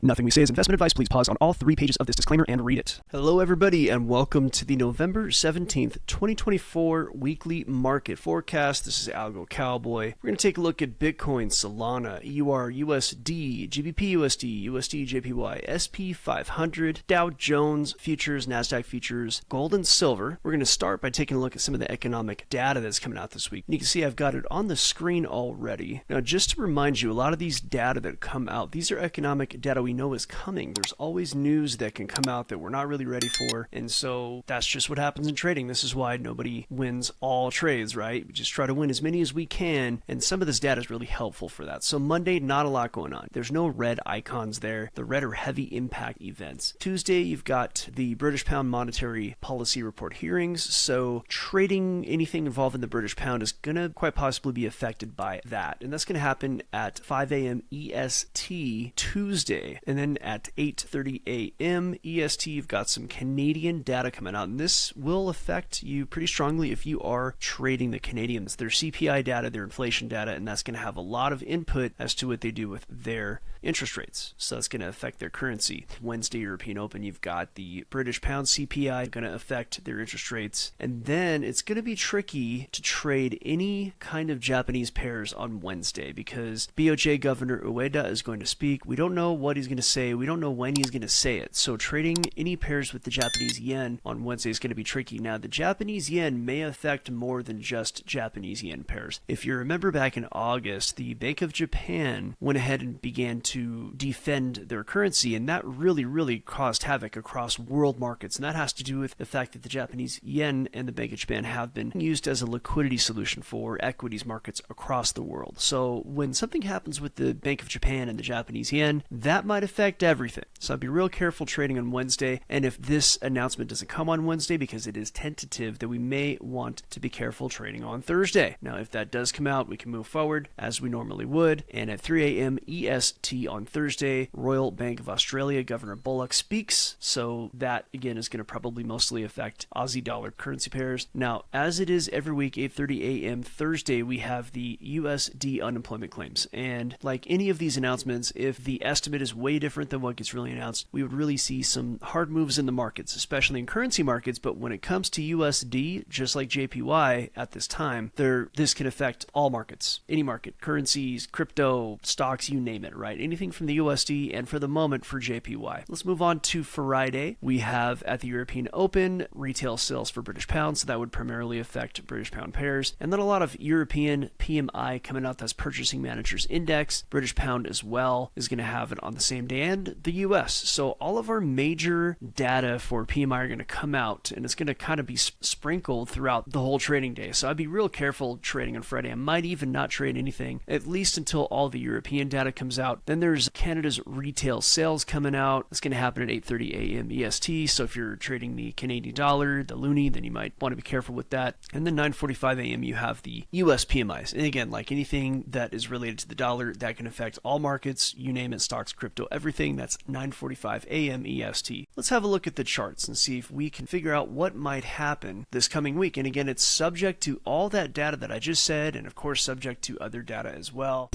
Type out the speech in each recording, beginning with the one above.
Nothing we say is investment advice. Please pause on all 3 pages of this disclaimer and read it. Hello, everybody, and welcome to the November 17th, 2024 weekly market forecast. This is Algo Cowboy. We're going to take a look at Bitcoin, Solana, EURUSD, GBPUSD, USDJPY, SP500, Dow Jones Futures, NASDAQ Futures, gold and silver. We're going to start by taking a look at some of the economic data that's coming out this week. And you can see I've got it on the screen already. Now, just to remind you, a lot of these data that come out, these are economic data we know is coming. There's always news that can come out that we're not really ready for, and so that's just what happens in trading. This is why nobody wins all trades, right? We just try to win as many as we can, and some of this data is really helpful for that. So Monday, not a lot going on. There's no red icons there. The red are heavy impact events. Tuesday, you've got the British pound monetary policy report hearings, so trading anything involved in the British pound is going to quite possibly be affected by that, and that's going to happen at 5 a.m. EST Tuesday. And then at 8:30 a.m. EST, you've got some Canadian data coming out. And this will affect you pretty strongly if you are trading the Canadians. Their CPI data, their inflation data, and that's going to have a lot of input as to what they do with their interest rates. So that's going to affect their currency. Wednesday, European Open, you've got the British pound CPI going to affect their interest rates. And then it's going to be tricky to trade any kind of Japanese pairs on Wednesday because BOJ Governor Ueda is going to speak. We don't know what he's going to say. We don't know when he's going to say it. So trading any pairs with the Japanese yen on Wednesday is going to be tricky. Now, the Japanese yen may affect more than just Japanese yen pairs. If you remember back in August, the Bank of Japan went ahead and began to defend their currency, and that really caused havoc across world markets. And that has to do with the fact that the Japanese yen and the Bank of Japan have been used as a liquidity solution for equities markets across the world. So when something happens with the Bank of Japan and the Japanese yen, that might affect everything. So I'd be real careful trading on Wednesday. And if this announcement doesn't come on Wednesday because it is tentative, then we may want to be careful trading on Thursday. Now, if that does come out, we can move forward as we normally would. And at 3 a.m. EST on Thursday, Royal Bank of Australia Governor Bullock speaks. So that, again, is going to probably mostly affect Aussie dollar currency pairs. Now, as it is every week, 8:30 a.m. Thursday, we have the USD unemployment claims. And like any of these announcements, if the estimate is way different than what gets really announced, we would really see some hard moves in the markets, especially in currency markets. But when it comes to USD, just like JPY at this time, this can affect all markets, any market, currencies, crypto, stocks, you name it, right? Anything from the USD and for the moment for JPY. Let's move on to Friday. We have at the European Open retail sales for British pounds, so that would primarily affect British pound pairs. And then a lot of European PMI coming out, that's Purchasing Managers Index. British pound as well is going to have it on the same day, and the US. So all of our major data for PMI are going to come out, and it's going to kind of be sprinkled throughout the whole trading day. So I'd be real careful trading on Friday. I might even not trade anything, at least until all the European data comes out. Then there's Canada's retail sales coming out. It's going to happen at 8:30 a.m. EST. So if you're trading the Canadian dollar, the loonie, then you might want to be careful with that. And then 9:45 a.m. you have the US PMIs. And again, like anything that is related to the dollar, that can affect all markets, you name it, stocks, crypto, everything. That's 9:45 a.m. EST. Let's have a look at the charts and see if we can figure out what might happen this coming week. And again, it's subject to all that data that I just said, and of course subject to other data as well.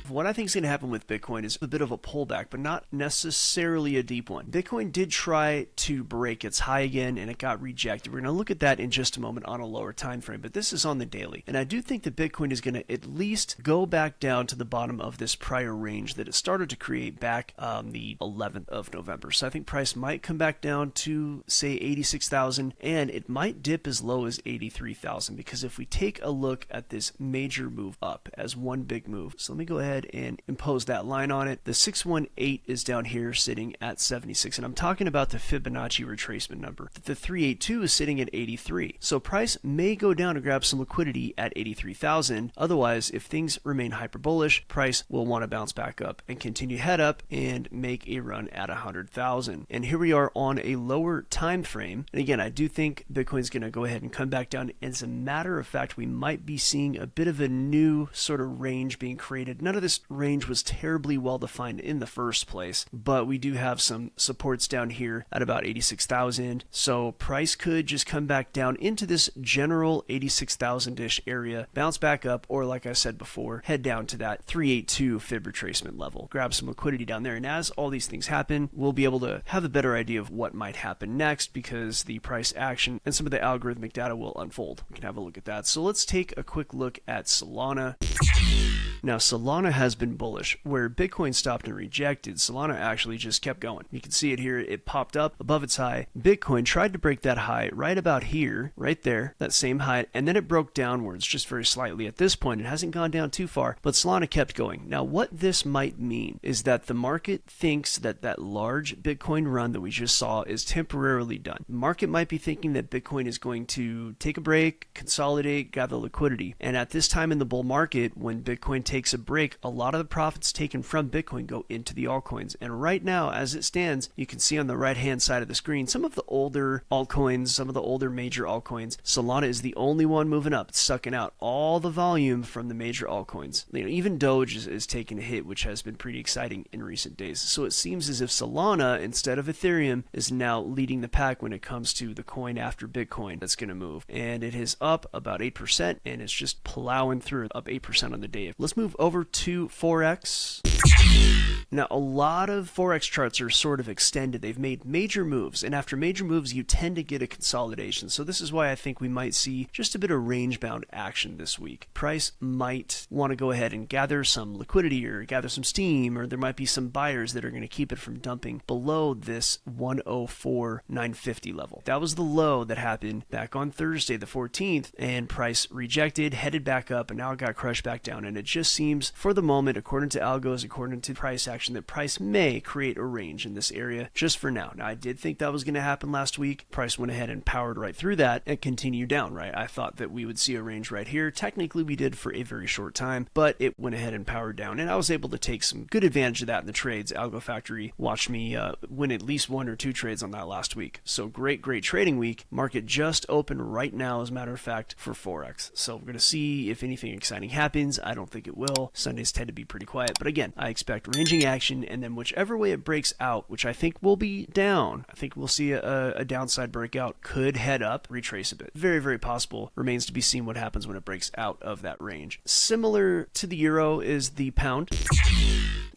What I think is going to happen with Bitcoin is a bit of a pullback, but not necessarily a deep one. Bitcoin did try to break its high again, and it got rejected. We're going to look at that in just a moment on a lower time frame, but this is on the daily. And I do think that Bitcoin is going to at least go back down to the bottom of this prior range that it started to create back the 11th of November. So I think price might come back down to, say, 86,000, and it might dip as low as 83,000, because if we take a look at this major move up as one big move, so let me go ahead and impose that line on it. The 618 is down here sitting at 76, and I'm talking about the Fibonacci retracement number. The 382 is sitting at 83. So price may go down to grab some liquidity at 83,000. Otherwise, if things remain hyper bullish, price will want to bounce back up and continue head up and make a run at 100,000. And here we are on a lower time frame. And again, I do think Bitcoin's going to go ahead and come back down. As a matter of fact, we might be seeing a bit of a new sort of range being created. None of of this range was terribly well defined in the first place, but we do have some supports down here at about 86,000. So price could just come back down into this general 86,000-ish area, bounce back up, or like I said before, head down to that 382 fib retracement level. Grab some liquidity down there, and as all these things happen, we'll be able to have a better idea of what might happen next because the price action and some of the algorithmic data will unfold. We can have a look at that. So let's take a quick look at Solana. Now, Solana has been bullish. Where Bitcoin stopped and rejected, Solana actually just kept going. You can see it here. It popped up above its high. Bitcoin tried to break that high right about here, right there, that same high, and then it broke downwards just very slightly. At this point, it hasn't gone down too far, but Solana kept going. Now, what this might mean is that the market thinks that that large Bitcoin run that we just saw is temporarily done. The market might be thinking that Bitcoin is going to take a break, consolidate, gather liquidity. And at this time in the bull market, when Bitcoin takes a break, a lot of the profits taken from Bitcoin go into the altcoins. And right now, as it stands, you can see on the right-hand side of the screen, some of the older altcoins, some of the older major altcoins, Solana is the only one moving up. It's sucking out all the volume from the major altcoins. You know, even Doge is taking a hit, which has been pretty exciting in recent days. So it seems as if Solana, instead of Ethereum, is now leading the pack when it comes to the coin after Bitcoin that's going to move. And it is up about 8%, and it's just plowing through, up 8% on the day. Let's move over to Forex. Now, a lot of Forex charts are sort of extended. They've made major moves, and after major moves, you tend to get a consolidation. So this is why I think we might see just a bit of range-bound action this week. Price might want to go ahead and gather some liquidity or gather some steam, or there might be some buyers that are going to keep it from dumping below this 104,950 level. That was the low that happened back on Thursday, the 14th, and price rejected, headed back up, and now it got crushed back down. And it just seems, for the moment, according to algos, according to price action, that price may create a range in this area just for now. Now, I did think that was going to happen last week. Price went ahead and powered right through that and continued down, right? I thought that we would see a range right here. Technically, we did for a very short time, but it went ahead and powered down, and I was able to take some good advantage of that in the trades. Algo Factory watched me win at least one or two trades on that last week. So great trading week. Market just opened right now, as a matter of fact, for Forex. So we're going to see if anything exciting happens. I don't think it will. Sundays tend to be pretty quiet, but again, I expect ranging action, and then whichever way it breaks out, which I think will be down, I think we'll see a downside breakout, could head up, retrace a bit. Very possible. Remains to be seen what happens when it breaks out of that range. Similar to the euro is the pound,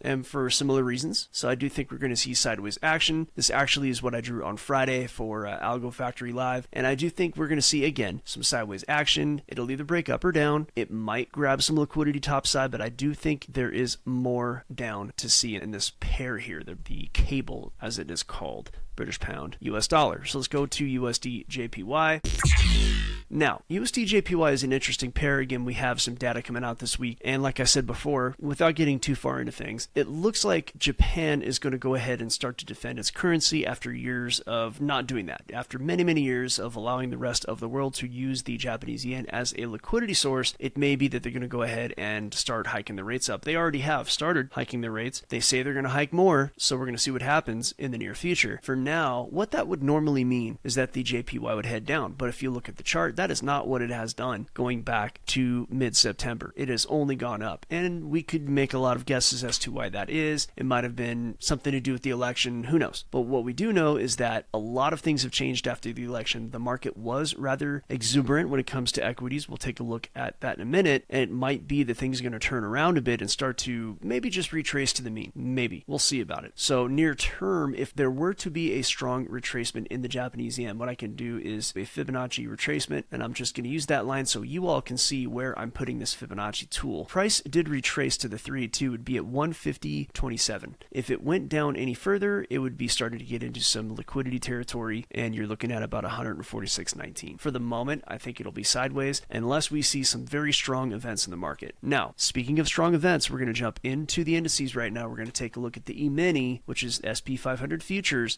and for similar reasons. So I do think we're going to see sideways action. This actually is what I drew on Friday for Algo Factory Live, and I do think we're going to see, again, some sideways action. It'll either break up or down. It might grab some liquidity topside, but I do think there is more down to see in this pair here, the cable, as it is called. British pound, US dollar. So let's go to USDJPY. Now, USDJPY is an interesting pair. Again, we have some data coming out this week. And like I said before, without getting too far into things, it looks like Japan is going to go ahead and start to defend its currency after years of not doing that. After many years of allowing the rest of the world to use the Japanese yen as a liquidity source, it may be that they're going to go ahead and start hiking the rates up. They already have started hiking the rates. They say they're going to hike more, so we're going to see what happens in the near future. For now, what that would normally mean is that the JPY would head down. But if you look at the chart, that is not what it has done going back to mid-September. It has only gone up. And we could make a lot of guesses as to why that is. It might have been something to do with the election. Who knows? But what we do know is that a lot of things have changed after the election. The market was rather exuberant when it comes to equities. We'll take a look at that in a minute. And it might be that things are going to turn around a bit and start to maybe just retrace to the mean. Maybe. We'll see about it. So near term, if there were to be a strong retracement in the Japanese yen, what I can do is a Fibonacci retracement, and I'm just going to use that line so you all can see where I'm putting this Fibonacci tool. Price did retrace to the 382, would be at 150.27. If it went down any further, it would be starting to get into some liquidity territory, and you're looking at about 146.19. For the moment, I think it'll be sideways unless we see some very strong events in the market. Now, speaking of strong events, we're going to jump into the indices right now. We're going to take a look at the E-mini, which is SP500 Futures.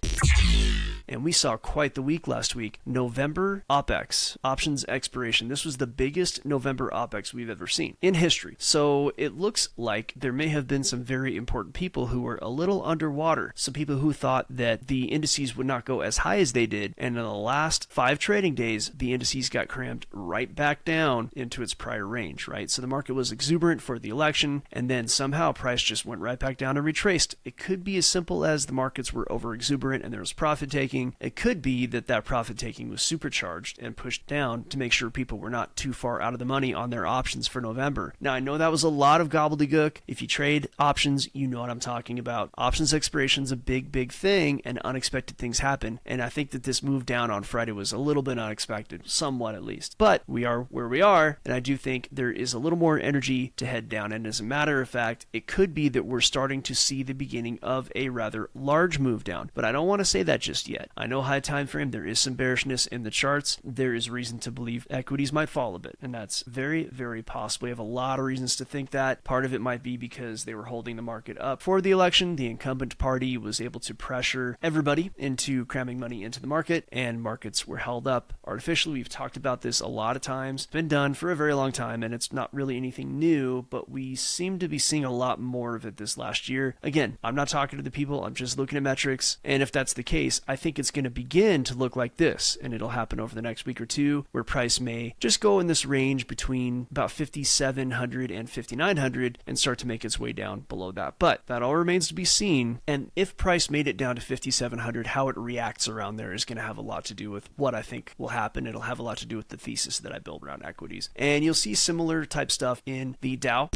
And we saw quite the week last week. November OPEX, options expiration. This was the biggest November OPEX we've ever seen in history. So it looks like there may have been some very important people who were a little underwater. Some people who thought that the indices would not go as high as they did. And in the last 5 trading days, the indices got crammed right back down into its prior range, right? So the market was exuberant for the election, and then somehow price just went right back down and retraced. It could be as simple as the markets were over exuberant and there was profit taking. It could be that that profit taking was supercharged and pushed down to make sure people were not too far out of the money on their options for November. Now, I know that was a lot of gobbledygook. If you trade options, you know what I'm talking about. Options expiration is a big thing, and unexpected things happen. And I think that this move down on Friday was a little bit unexpected, somewhat at least. But we are where we are, and I do think there is a little more energy to head down. And as a matter of fact, it could be that we're starting to see the beginning of a rather large move down. But I don't want to say that just yet. I know high time frame, there is some bearishness in the charts. There is reason to believe equities might fall a bit, and that's very possible. We have a lot of reasons to think that. Part of it might be because they were holding the market up for the election. The incumbent party was able to pressure everybody into cramming money into the market, and markets were held up artificially. We've talked about this a lot of times. It's been done for a very long time, and it's not really anything new, but we seem to be seeing a lot more of it this last year. Again, I'm not talking to the people, I'm just looking at metrics, and if that's the case, I think it's going to begin to look like this, and it'll happen over the next week or two, where price may just go in this range between about 5,700 and 5,900 and start to make its way down below that. But that all remains to be seen, and if price made it down to 5,700, how it reacts around there is going to have a lot to do with what I think will happen. It'll have a lot to do with the thesis that I build around equities. And you'll see similar type stuff in the Dow.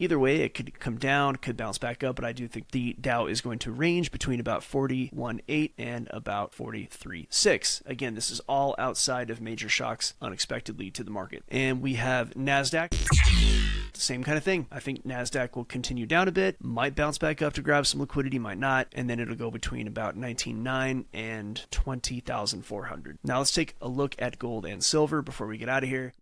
Either way, it could come down, could bounce back up, but I do think the Dow is going to range between about 41.8 and about 43.6. Again, this is all outside of major shocks unexpectedly to the market. And we have NASDAQ. Same kind of thing. I think NASDAQ will continue down a bit, might bounce back up to grab some liquidity, might not, and then it'll go between about 19,900 and 20,400. Now let's take a look at gold and silver before we get out of here.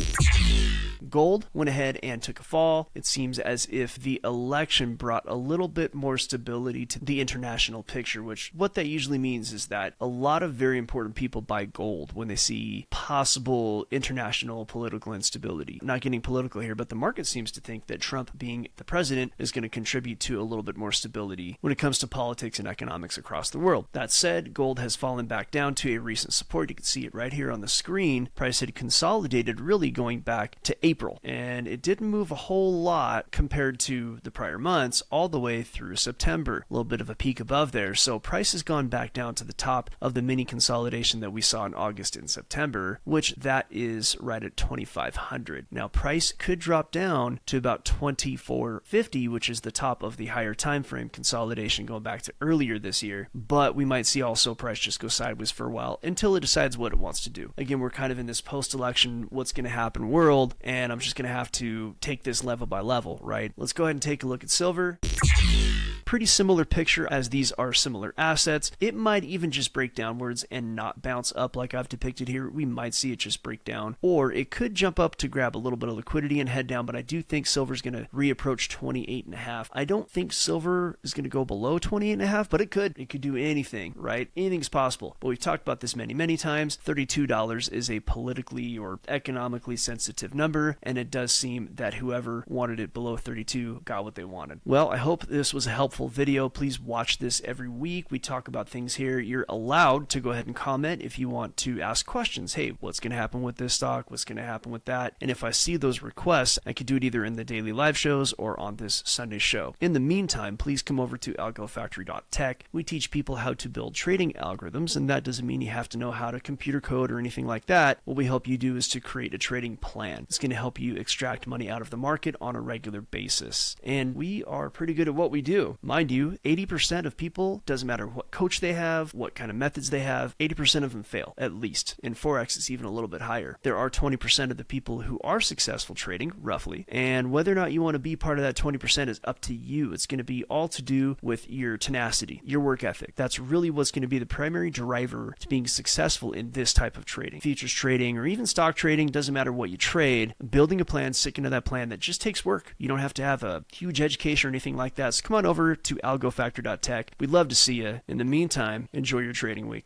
Gold went ahead and took a fall. It seems as if the election brought a little bit more stability to the international picture, which what that usually means is that a lot of very important people buy gold when they see possible international political instability. Not getting political here, but the market seems to think that Trump being the president is going to contribute to a little bit more stability when it comes to politics and economics across the world. That said, gold has fallen back down to a recent support. You can see it right here on the screen. Price had consolidated really going back to April, and it didn't move a whole lot compared to the prior months all the way through September. A little bit of a peak above there, so price has gone back down to the top of the mini consolidation that we saw in August and September, which that is right at 2,500. Now price could drop down to about 2,450, which is the top of the higher time frame consolidation going back to earlier this year, but we might see also price just go sideways for a while until it decides what it wants to do. Again, we're kind of in this post-election what's going to happen world, and I'm just going to have to take this level by level, right? Let's go ahead and take a look at silver. Pretty similar picture, as these are similar assets. It might even just break downwards and not bounce up like I've depicted here. We might see it just break down, or it could jump up to grab a little bit of liquidity and head down, but I do think silver's going to reapproach 28.5. I don't think silver is going to go below 28.5, but it could do anything, right? Anything's possible. But we've talked about this many times. $32 is a politically or economically sensitive number, and it does seem that whoever wanted it below 32 got what they wanted. Well, I hope this was a helpful video. Please watch this every week. We talk about things here. You're allowed to go ahead and comment if you want to ask questions. Hey, what's going to happen with this stock? What's going to happen with that? And if I see those requests, I could do it either in the daily live shows or on this Sunday show. In the meantime, please come over to algofactory.tech. We teach people how to build trading algorithms, and that doesn't mean you have to know how to computer code or anything like that. What we help you do is to create a trading plan. It's going to help you extract money out of the market on a regular basis. And we are pretty good at what we do. Mind you, 80% of people, doesn't matter what coach they have, what kind of methods they have, 80% of them fail, at least. In Forex, it's even a little bit higher. There are 20% of the people who are successful trading, roughly, and whether or not you want to be part of that 20% is up to you. It's going to be all to do with your tenacity, your work ethic. That's really what's going to be the primary driver to being successful in this type of trading. Futures trading or even stock trading, doesn't matter what you trade, building a plan, sticking to that plan, that just takes work. You don't have to have a huge education or anything like that. So come on over to algofactor.tech. We'd love to see you. In the meantime, enjoy your trading week.